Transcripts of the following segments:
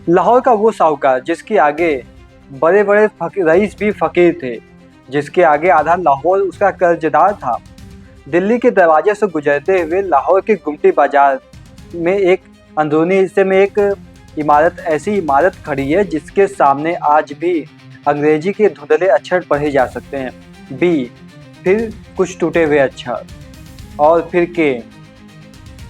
लाहौर का वो साहूकार जिसके आगे बड़े बड़े रईस भी फकीर थे, जिसके आगे आधा लाहौर उसका कर्जदार था। दिल्ली के दरवाजे से गुजरते हुए लाहौर के गुमटी बाजार में एक अंदरूनी हिस्से में एक ऐसी इमारत खड़ी है जिसके सामने आज भी अंग्रेजी के धुंधले अक्षर पढ़े जा सकते हैं। बी, फिर कुछ टूटे हुए अक्षर, और फिर के।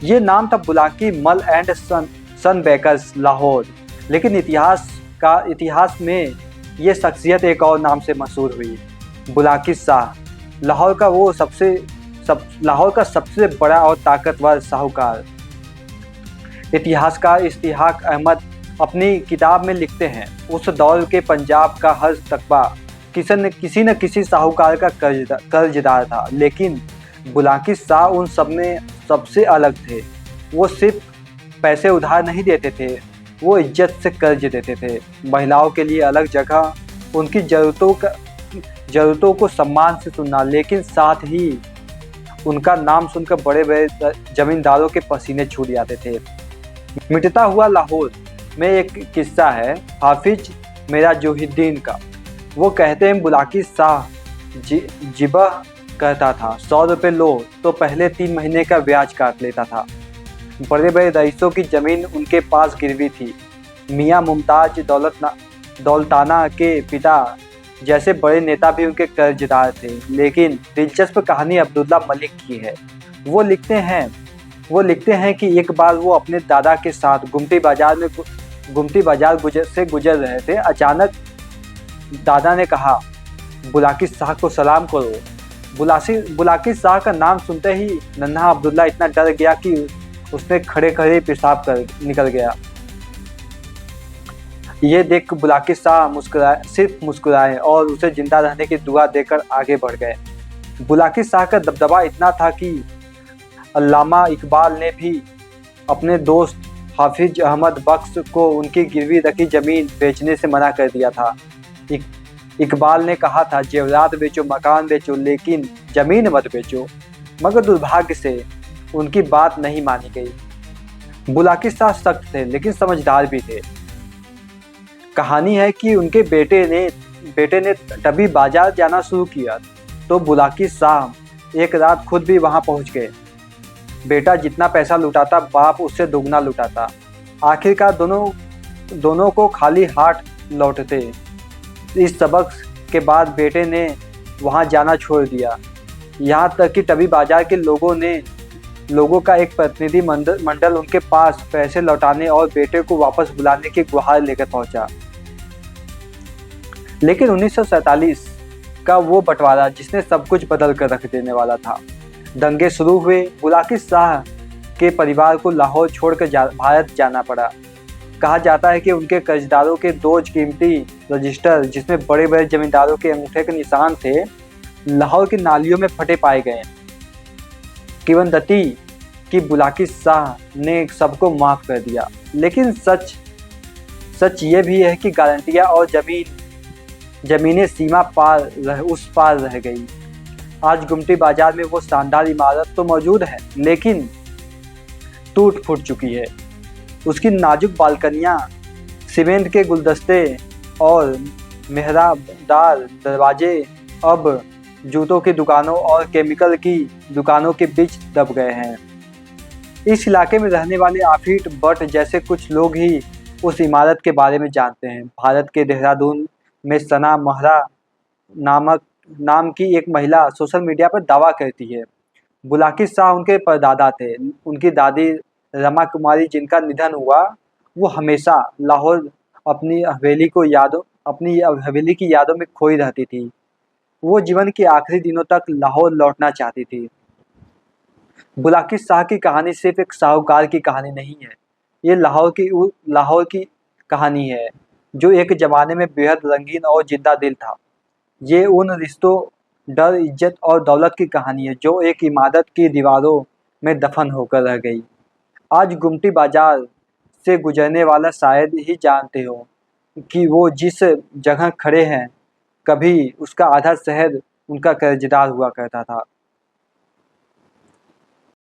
ये नाम था बुलाकी मल एंड सन बेकर्स लाहौर। लेकिन इतिहास में ये शख्सियत एक और नाम से मशहूर हुई, बुलाकी शाह। लाहौर का सबसे बड़ा और ताकतवर साहूकार। इतिहासकार इश्तिहाक अहमद अपनी किताब में लिखते हैं, उस दौर के पंजाब का हर तकबा किसी न किसी साहूकार का कर्जदार था, लेकिन बुलाकी शाह उन सब में सबसे अलग थे। वो सिर्फ पैसे उधार नहीं देते थे, वो इज्जत से कर्ज देते थे। महिलाओं के लिए अलग जगह, उनकी ज़रूरतों को सम्मान से सुनना, लेकिन साथ ही उनका नाम सुनकर बड़े बड़े जमींदारों के पसीने छूट जाते थे। मिटता हुआ लाहौर में एक किस्सा है हाफिज मेराजुद्दीन का। वो कहते हैं, बुलाकी शाह जिबह कहता था, 100 रुपये लो तो पहले 3 महीने का ब्याज काट लेता था। बड़े बड़े रईसों की ज़मीन उनके पास गिरवी थी। मियाँ मुमताज दौलताना के पिता जैसे बड़े नेता भी उनके कर्जदार थे। लेकिन दिलचस्प कहानी अब्दुल्ला मलिक की है। वो लिखते हैं कि एक बार वो अपने दादा के साथ गुमटी बाजार से गुजर रहे थे। अचानक दादा ने कहा, बुलाकी शाह को सलाम करो। बुलाकी शाह का नाम सुनते ही नन्हा अब्दुल्ला इतना डर गया कि उसने खड़े खड़े पेशाब कर निकल गया। ये देख बुलाकी शाह सिर्फ मुस्कुराए और उसे जिंदा रहने की दुआ देकर आगे बढ़ गए। बुलाकी शाह का दबदबा इतना था कि अल्लामा इकबाल ने भी अपने दोस्त हाफिज अहमद बख्श को उनकी गिरवी रखी ज़मीन बेचने से मना कर दिया था। इकबाल ने कहा था, जेवरात बेचो, मकान बेचो, लेकिन ज़मीन मत बेचो। मगर दुर्भाग्य से उनकी बात नहीं मानी गई। बुलाकी शाह सख्त थे लेकिन समझदार भी थे। कहानी है कि उनके बेटे ने तभी बाजार जाना शुरू किया तो बुलाकी शाह एक रात खुद भी वहां पहुंच गए। बेटा जितना पैसा लुटाता, बाप उससे दुगना लुटाता। आखिरकार दोनों को खाली हाथ लौटते। इस सबक के बाद बेटे ने वहां जाना छोड़ दिया। यहाँ तक कि तभी बाजार के लोगों का एक प्रतिनिधि मंडल उनके पास पैसे लौटाने और बेटे को वापस बुलाने की गुहार लेकर पहुंचा। लेकिन 1947 का वो बंटवारा जिसने सब कुछ बदल कर रख देने वाला था। दंगे शुरू हुए। बुलाकी शाह के परिवार को लाहौर छोड़कर भारत जाना पड़ा। कहा जाता है कि उनके कर्जदारों के 2 कीमती रजिस्टर जिसमें बड़े बड़े जमींदारों के अंगूठे के निशान थे, लाहौर की नालियों में फटे पाए गए। किवंदती कि बुलाकी शाह ने सबको माफ़ कर दिया। लेकिन सच ये भी है कि गारंटियाँ और ज़मीनें सीमा उस पार रह गई। आज गुमटी बाजार में वो शानदार इमारत तो मौजूद है, लेकिन टूट फूट चुकी है। उसकी नाजुक बालकनियाँ, सीमेंट के गुलदस्ते और मेहराबदार दरवाजे अब जूतों की दुकानों और केमिकल की दुकानों के बीच दब गए हैं। इस इलाके में रहने वाले आफिट भट्ट जैसे कुछ लोग ही उस इमारत के बारे में जानते हैं। भारत के देहरादून में सना महरा नाम की एक महिला सोशल मीडिया पर दावा करती है, बुलाकी शाह उनके परदादा थे। उनकी दादी रमा कुमारी जिनका निधन हुआ, वो हमेशा लाहौर अपनी हवेली की यादों में खोई रहती थी। वो जीवन के आखिरी दिनों तक लाहौर लौटना चाहती थी। बुलाकी शाह की कहानी सिर्फ एक साहूकार की कहानी नहीं है, ये लाहौर की कहानी है जो एक ज़माने में बेहद रंगीन और जिंदा दिल था। ये उन रिश्तों, डर, इज्जत और दौलत की कहानी है जो एक इमारत की दीवारों में दफन होकर रह गई। आज गुमटी बाजार से गुजरने वाला शायद ही जानते हो कि वो जिस जगह खड़े हैं, कभी उसका आधा शहर उनका कर्जदार हुआ करता था।